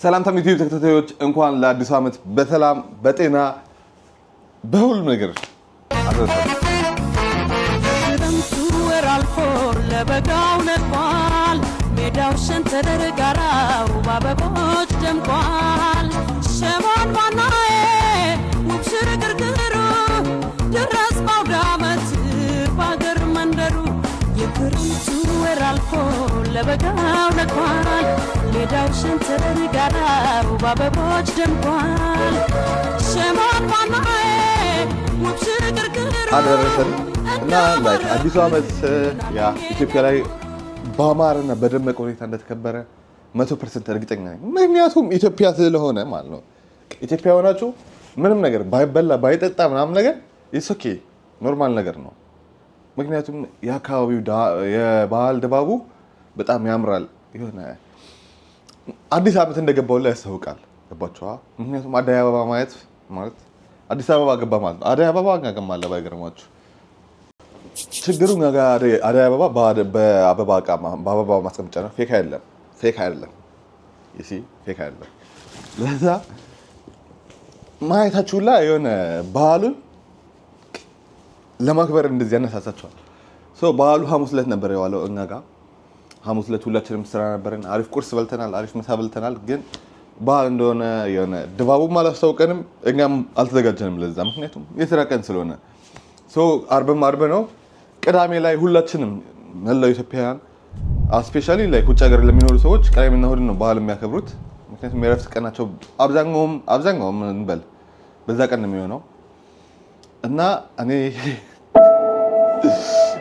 ሰላም ዩቲዩብ ተከታታዮች እንኳን ለአዲስ ዓመት በሰላም በጤና በሁሉም ነገር አደረሳችሁ። አልፎ ለበጋው ነጥቋል ሜዳው ሸንተረር ጋራው በአበቦች ደምቋል ሸማን ባናዬ ውብ ሽርግርግሩ ድረስ ባውደ ዓመት በአገር መንደሩ የክረምቱ ወር አልፎ ለበጋው ነጥቋል ሜዳው ሸንተረር ጋራው በአበቦች ደምቋል ሸማን ባናዬ ውብ ሽርግርግሩ አደረሰን እና ላይክ አዲስ ዓመት ያ ኢትዮጵያ ላይ በአማረና በደመቀ ሁኔታ እንደተከበረ 100% እርግጠኛ ነኝ። ምክንያቱም ኢትዮጵያ ስለሆነ ማለት ነው። ኢትዮጵያ ሆናችሁ ምንም ነገር ባይበላ ባይጠጣ ምናምን ነገር ኢትስ ኦኬ ኖርማል ነገር ነው። ምክንያቱም የአካባቢው የባህል ድባቡ በጣም ያምራል። የሆነ አዲስ ዓመት እንደገባው ላይ ያስታውቃል። ገባችኋ? ምክንያቱም አደይ አበባ ማየት ማለት አዲስ አበባ ገባ ማለት ነው። አደይ አበባ ጋገማለ ባይገርማችሁ ችግሩ ጋር አደይ አበባ በአበባ እቃ በአበባ ማስቀመጫ ነው። ፌክ አይደለም እሺ ፌክ አይደለም። ለዛ ማየታችሁ ላይ የሆነ ባህሉን ለማክበር እንደዚህ ያነሳሳችኋል። ባህሉ ሐሙስ ዕለት ነበር የዋለው እኛ ጋር። ሐሙስ ዕለት ሁላችንም ስራ ነበረን። አሪፍ ቁርስ በልተናል፣ አሪፍ ምሳ በልተናል። ግን ባህል እንደሆነ የሆነ ድባቡም አላስታውቀንም፣ እኛም አልተዘጋጀንም ለዛ። ምክንያቱም የስራ ቀን ስለሆነ አርብ ነው። ቅዳሜ ላይ ሁላችንም መላው ኢትዮጵያውያን ስፔሻሊ ላይ ውጭ ሀገር ለሚኖሩ ሰዎች ቅዳሜና እሑድን ነው ባህል የሚያከብሩት። ምክንያቱም የእረፍት ቀናቸው አብዛኛውም እንበል በዛ ቀን ነው የሚሆነው እና እኔ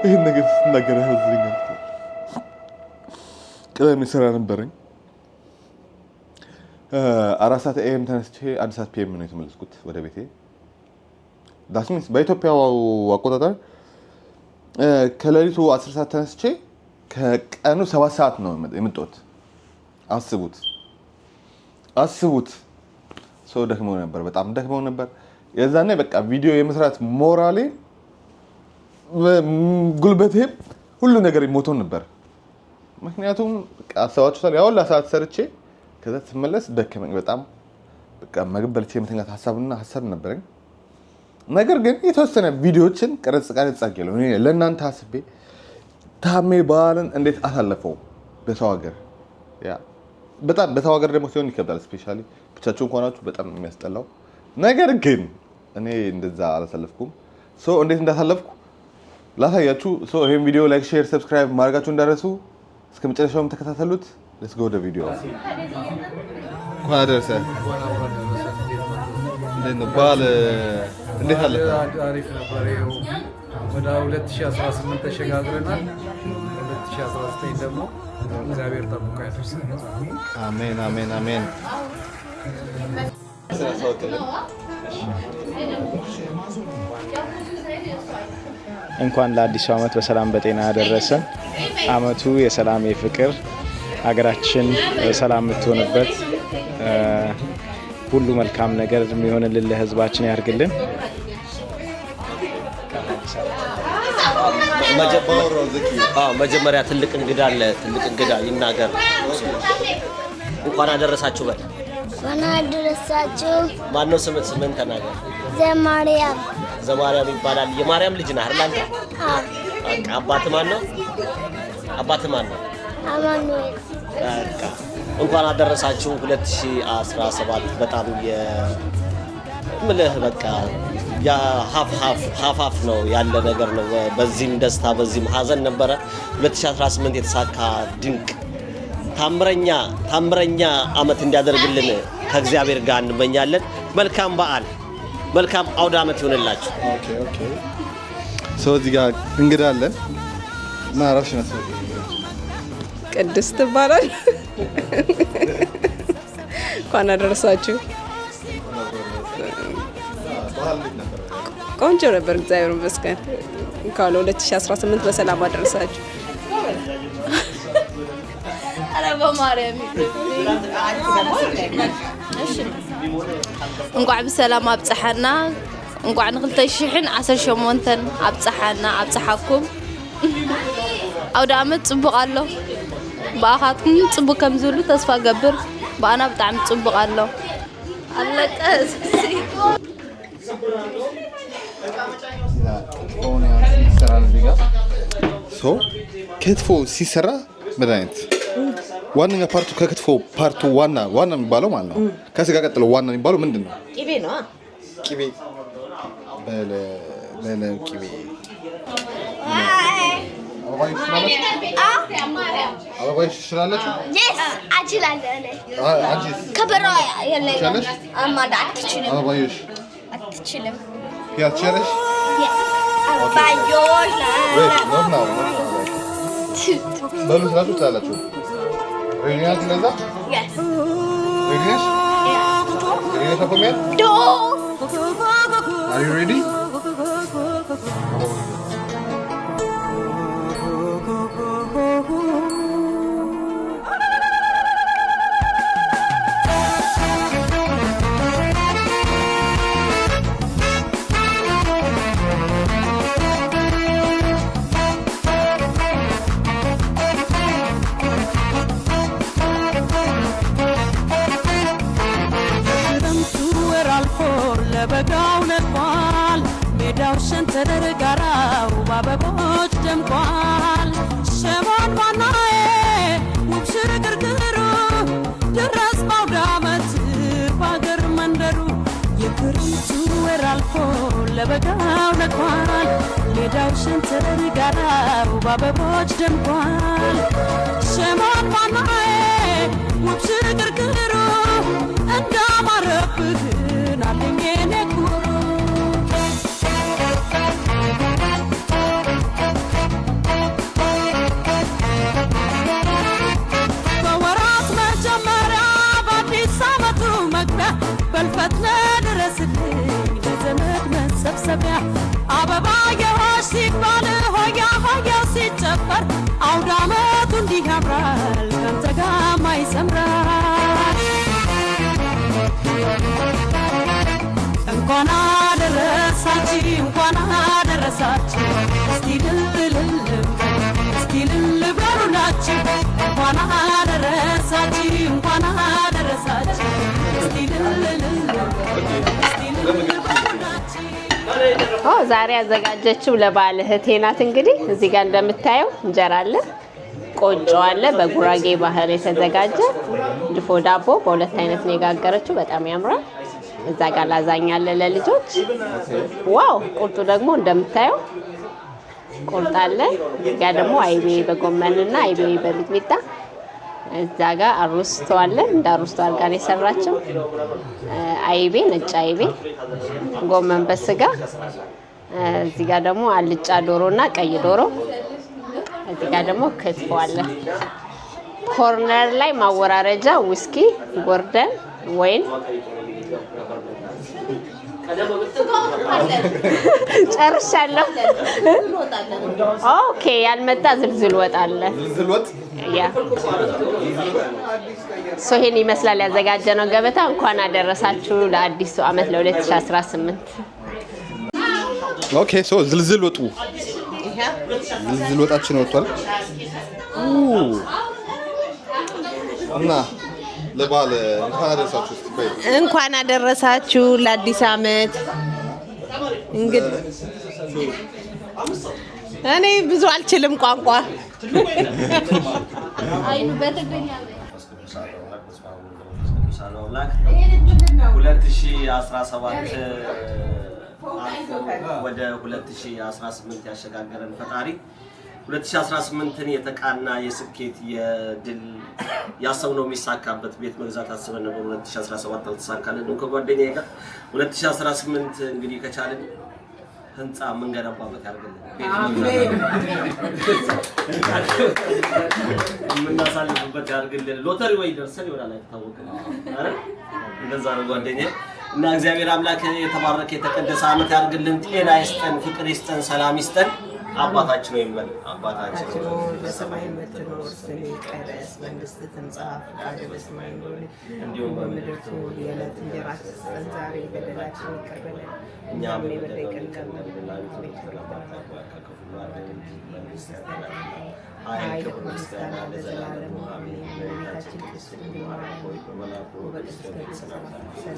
ይህን ነገር ስናገር ያዝልኛል። ቅዳሜ ስራ ነበረኝ። 4 ሰዓት AM ተነስቼ 1 ሰዓት PM ነው የተመለስኩት ወደ ቤቴ። ዳስሚንስ በኢትዮጵያ አቆጣጠር ከሌሊቱ 10 ሰዓት ተነስቼ ከቀኑ 7 ሰዓት ነው የመጣሁት። አስቡት። ሰው ደክመው ነበር፣ በጣም ደክመው ነበር። የዛኔ በቃ ቪዲዮ የመስራት ሞራሌ ጉልበቴ ሁሉ ነገር ሞቶ ነበር። ምክንያቱም አሰባችሁታል ያው ለሰዓት ሰርቼ ከዛ ተመለስ ደከመኝ በጣም በቃ ምግብ በልቼ የመተኛት ሀሳብ ነበረኝ። ነገር ግን የተወሰነ ቪዲዮዎችን ቀረጽ አድርጌያለሁ እኔ ለእናንተ አስቤ ታሜ ባህልን እንዴት አሳለፈው በሰው ሀገር። ያ በጣም በሰው ሀገር ደግሞ ሲሆን ይከብዳል። ስፔሻሊ ብቻችሁን እንኳናችሁ በጣም የሚያስጠላው ነገር ግን እኔ እንደዛ አላሳለፍኩም። እንዴት እንዳሳለፍኩ ላሳያችሁ። ይሄን ቪዲዮ ላይክ፣ ሼር፣ ሰብስክራይብ ማድረጋችሁ እንዳረሱ እስከ መጨረሻውም ተከታተሉት። ሌትስ ጎ ወደ ቪዲዮ። እንኳን አደረሰ። ባህል እንዴት አለፈ? አሪፍ ነበር። ወደ 2018 ተሸጋግረናል። 2019 ደግሞ እግዚአብሔር ጠብቆ ያደርሰን። አሜን አሜን አሜን። እንኳን ለአዲሱ ዓመት በሰላም በጤና ያደረሰን። ዓመቱ የሰላም የፍቅር ሀገራችን ሰላም የምትሆንበት ሁሉ መልካም ነገር የሚሆንልን ለህዝባችን ያርግልን። መጀመሪያ ትልቅ እንግዳ ይናገር። እንኳን አደረሳችሁ በል። እንኳን አደረሳችሁ። ማነው ስምን ተናገር። ዘማርያም ይባላል። የማርያም ልጅ ነህ አይደል አንተ? በቃ አባትህ ማን ነው? አማኑኤል። በቃ እንኳን አደረሳችሁ 2017 በጣም የምልህ በቃ ሀፍ ነው ያለ ነገር ነው። በዚህም ደስታ በዚህም ሀዘን ነበረ። 2018 የተሳካ ድንቅ ታምረኛ ዓመት እንዲያደርግልን ከእግዚአብሔር ጋር እንመኛለን። መልካም በዓል፣ መልካም አውደ ዓመት ይሆንላችሁ። እዚህ ጋር እንግዳ አለን እና ራስሽ ነው ቅድስት ይባላል። እንኳን አደረሳችሁ። ቆንጆ ነበር፣ እግዚአብሔር ይመስገን። እንኳን 2018 በሰላም አደረሳችሁ። አረባ ማርያም እንኳን በሰላም አብጽሐና እንኳን 2018 አብጽሐኩም አውደ ዓመት ጽቡቅ አለው። በአኻትኩም ጽቡቅ ከም ዝብሉ ተስፋ ገብር ባና በጣም ጽብቅ አለው አለቀስ ክትፎ ሲሰራ መድኃኒት ዋነኛ ፓርቱ ከክትፎ ፓርቱ ዋና የሚባለው ማለት ነው። ከስጋ ቀጥሎ ዋና የሚባለው ምንድን ነው? ቅቤ ነው። ቅቤ ቅቤ አበባይሽ ትችላለች? ከበሮ የለኝም። አማዳ አትችልም። አበባይሽ አትችልም። ትችላለች? በሉ ስላችሁ ትላላችሁ። ሬዲ ናችሁ ለዛ? ሬዲ ነሽ? ሬዲ ተቆሚያል? Are you ready? በጋው ነጥቋል ሜዳው ሸንተረር ጋራው በአበቦች ደምቋል ሸማን ባናዬ ውብ ሽርግርግሩ ድረስ ባውደ ዓመት በአገር መንደሩ የክረምቱ ወር አልፎ ለበጋው ነጥቋል ሜዳው ሸንተረር ጋራው በአበቦች ደምቋል ሸማን ባናዬ ውብ ሽርግርግሩ እንዳማረብህ በወራት መጀመሪያ በአዲስ ዓመቱ መግቢያ በልፈትነ ድረስልኝ ለዘመድ መሰብሰቢያ አበባ የሆሽ ሲባል ሆያ ሆያ ሲጨፈር አውደ ዓመቱ እንዲህ ያምራል ካንተ ጋማ ይሰምራል እንኳን አደረሳችሁ እስቲ ልል በሉላችሁ እንኳን አደረሳችሁ እስቲ ልል ዛሬ ያዘጋጀችው ለባለ እህቴ ናት። እንግዲህ እዚህ ጋር እንደምታየው እንጀራ አለ፣ ቆጮ አለ፣ በጉራጌ ባህል የተዘጋጀ ድፎ ዳቦ በሁለት አይነት ነው የጋገረችው። በጣም ያምራል። እዛ ጋር ላዛኛ አለ ለልጆች። ዋው! ቁርጡ ደግሞ እንደምታየው ቁርጥ አለ። እዚህ ጋር ደግሞ አይቤ በጎመንና አይቤ በሚጥሚጣ። እዛ ጋር አሩስቶ አለ። እንደ አሩስቶ አድርጋ ነው የሰራችው። አይቤ፣ ነጭ አይቤ፣ ጎመን በስጋ። እዚህ ጋር ደግሞ አልጫ ዶሮና ቀይ ዶሮ። እዚህ ጋር ደግሞ ክትፎ አለ። ኮርነር ላይ ማወራረጃ ውስኪ፣ ጎርደን፣ ወይን ጨርሻለሁ። ኦኬ ያልመጣ ዝልዝል ወጥ አለ። ዝልዝል ወጥ ያ ይሄን ይመስላል ያዘጋጀነው ገበታ። እንኳን አደረሳችሁ ለአዲሱ ዓመት ለ2018። ኦኬ ዝልዝል ወጡ ዝልዝል ወጣችን ወጥቷል እና ለባለ እንኳን አደረሳችሁ ለአዲስ ዓመት። እንግዲህ እኔ ብዙ አልችልም ቋንቋ። አይኑ በትግርኛ 2017 ወደ 2018 ያሸጋገረን ፈጣሪ 2018ን የተቃና የስኬት የድል ያሰብነው የሚሳካበት ቤት መግዛት አስበን ነበር። 2017 አልተሳካልን ነው ከጓደኛዬ ጋር። 2018 እንግዲህ ከቻልን ህንጻ መንገነባበት ያርገልን። የምናሳልፍበት ያርገልን። ሎተሪ ወይ ደርሰን ይሆናል አይታወቅም። አረ እንደዛ ነው ጓደኛዬ። እና እግዚአብሔር አምላክ የተባረከ የተቀደሰ ዓመት ያርገልን። ጤና ይስጠን፣ ፍቅር ይስጠን፣ ሰላም ይስጠን። አባታችን ወይ ማለት አባታችን በሰማይ የምትኖር ስምህ ይቀደስ፣ መንግስትህ ትምጣ፣ ፈቃድህ በሰማይ እንደሆነች እንዲሁም በምድር ትሁን። የዕለት እንጀራችንን ስጠን ዛሬ፣ በደላችንን ይቅር በለን እኛም የበደሉንን ይቅር እንደምንል። ኃይል ምስጋና ለዘላለሙ አሜን። እመቤታችን ቅድስት ድንግል ማርያም ሆይ በመልአኩ በቅዱስ ገብርኤል ሰላምታ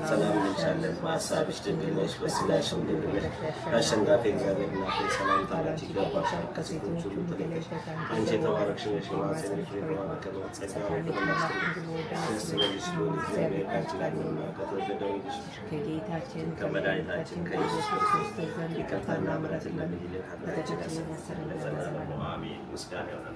ሰላም እንልሻለን። በሐሳብሽ ድንግል ነሽ፣ በሥጋሽም ድንግል ነሽ። አሸናፊ እግዚአብሔር እናት ሆይ ሰላምታ ላንቺ ይገባሻል። ከሴቶች ሁሉ ተለይተሽ አንቺ የተባረክሽ ነሽ፣ የማኅፀንሽ ፍሬ የተባረከ ነው። ጸጋን የተመላሽ ደስ ይበልሽ፣ ልዑል እግዚአብሔር ከአንቺ ጋር ነውና ከተወደደው ልጅሽ ከጌታችን ከመድኃኒታችን ከኢየሱስ ክርስቶስ ዘንድ ይቅርታና ምሕረት ለምኝልን ኃጢአታችንን ያስተሰርይልን ለዘላለሙ አሜን። ምስጋና ይሁን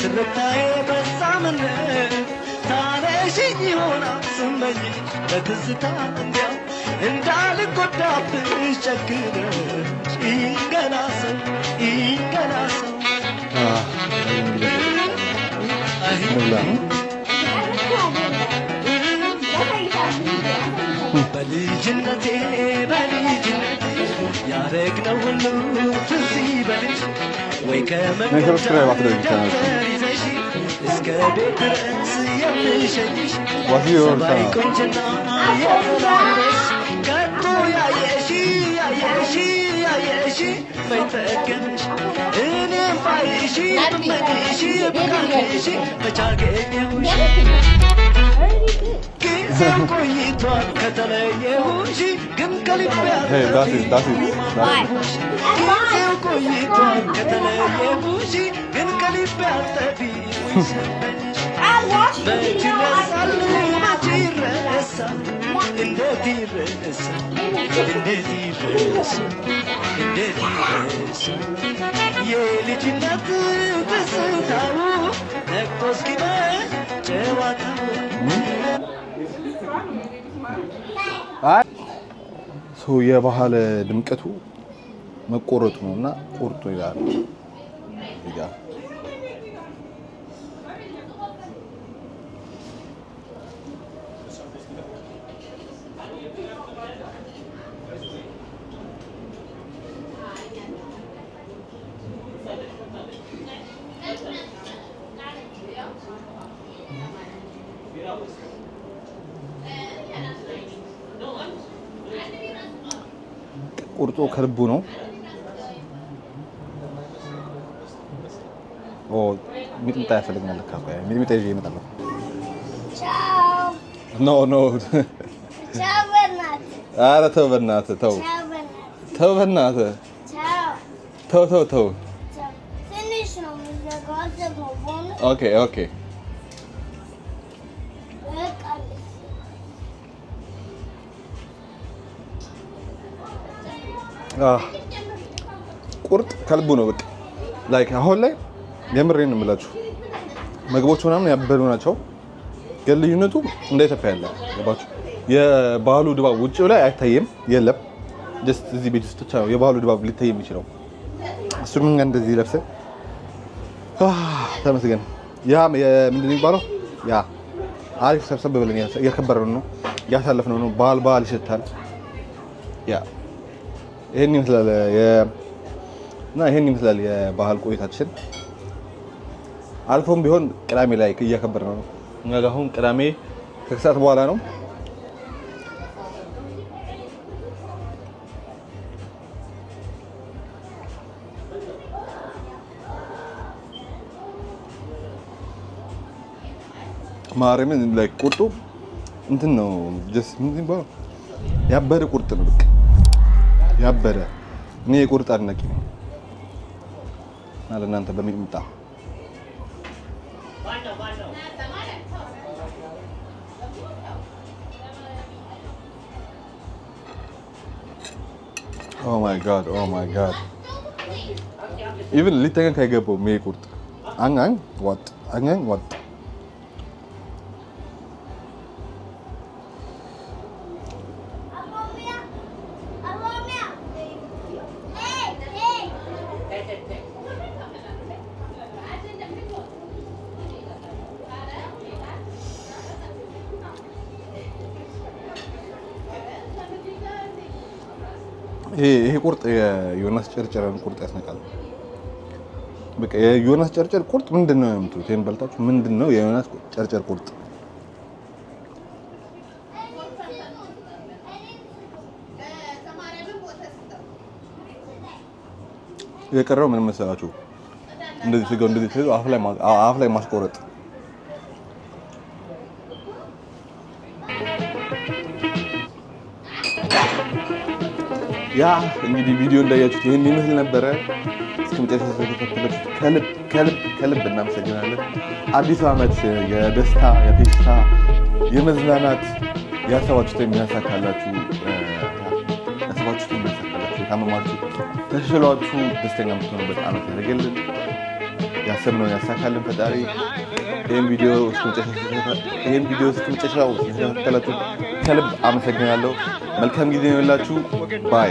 ስርቃዬ በሳምን ታነሽኝ ይሆናል ስመኝ በትዝታ እንዲያው እንዳልጎዳብሽ ጨክነሽ ይንገላሰው በልጅነቴ ያረግነው ሁሉ ትዝ ይበልሽ ወይ ከመንገድ ይዘሽ እስከ ቤት ድረስ የምሸኝሽ ሰባይ ቆንጅና የተላበሽ ከቶ ያየሽ በይጠገምሽ እኔም ባይሽ ብመኝሽ ብቃኝሽ መቻገኘሁሽ ጊዜው ቆይቷል ከተለየሁሽ ግን ከልቤ ጊዜው ቆይቷል ከተለየሁሽ ግን ከልቤ አልጠፊሽ መች ይረሳል መች ይረሳል እንዴት ይረሳል የልጅነት ትዝታው ነቅቶ እስኪመሽ ጨዋታው የባህል ድምቀቱ መቆረጡ ነውና ቁርጡ ይላል እዚህ ጋር ቁርጡ ከልቡ ነው። ሚጥሚጣ ያስፈልገናል። ሚጥሚጣ ይዤ እመጣለሁ። ኖ ኧረ ተው በእናትህ ተው በእናትህ ተው። ኦኬ ቁርጥ ከልቡ ነው። በቃ ላይክ አሁን ላይ የምሬን የምላችሁ ምግቦች ምናምን ያበሉ ናቸው፣ ግን ልዩነቱ እንደ ኢትዮጵያ ያለ ገባችሁ? የባህሉ ድባብ ውጭው ላይ አይታይም፣ የለም። ጀስት እዚህ ቤት ውስጥ ብቻ ነው የባህሉ ድባብ ሊታይ የሚችለው። እሱም እንደዚህ ለብሰን ተመስገን። ያ ምንድን ነው የሚባለው? ያ አሪፍ ሰብሰብ ብለን እያከበረን ነው እያሳለፍነው ነው። ባህል ይሸታል። ያ ይሄን ይመስላል የባህል ቆይታችን። አልፎም ቢሆን ቅዳሜ ላይ እያከበርነው ነው። እኛ ጋር አሁን ቅዳሜ ከሰዓት በኋላ ነው። ማርያምን ላይ ቁርጡ እንትን ነው ጀስት ምንድን ነው ያበደ ቁርጥ ነው። በቃ ያበደ እኔ የቁርጥ አድናቂ ነኝ። ለእናንተ በሚጥሚጣ ኦ ማይ ጋድ ኢቭን ሊጠቀም ካይገባው ሜ ቁርጥ አንጋኝ ዋጥ ይሄ ቁርጥ የዮናስ ጨርጨርን ቁርጥ ያስነቃል። በቃ የዮናስ ጨርጨር ቁርጥ ምንድነው የምትሉት? ይሄን በልታችሁ ምንድነው የዮናስ ጨርጨር ቁርጥ? የቀረው ምን መሰላችሁ? እንደዚህ ስጋው አፍ ላይ ማስቆረጥ። ያ እንግዲህ ቪዲዮ እንዳያችሁት ይሄን ይመስል ነበረ። እስከመጨረሻ ስለተከታተላችሁ ከልብ እናመሰግናለን። አዲሱ ዓመት የደስታ የፌሽታ የመዝናናት ያሰባችሁት የሚያሳካላችሁ የታመማችሁ ተሽሏችሁ ደስተኛ የምትሆኑበት ዓመት ያደርግልን። ያሰብነውን ያሳካልን ፈጣሪ። ይህን ቪዲዮ እስከመጨረሻው ስለተከታተላችሁ ከልብ አመሰግናለሁ። መልካም ጊዜ ይሁንላችሁ። ባይ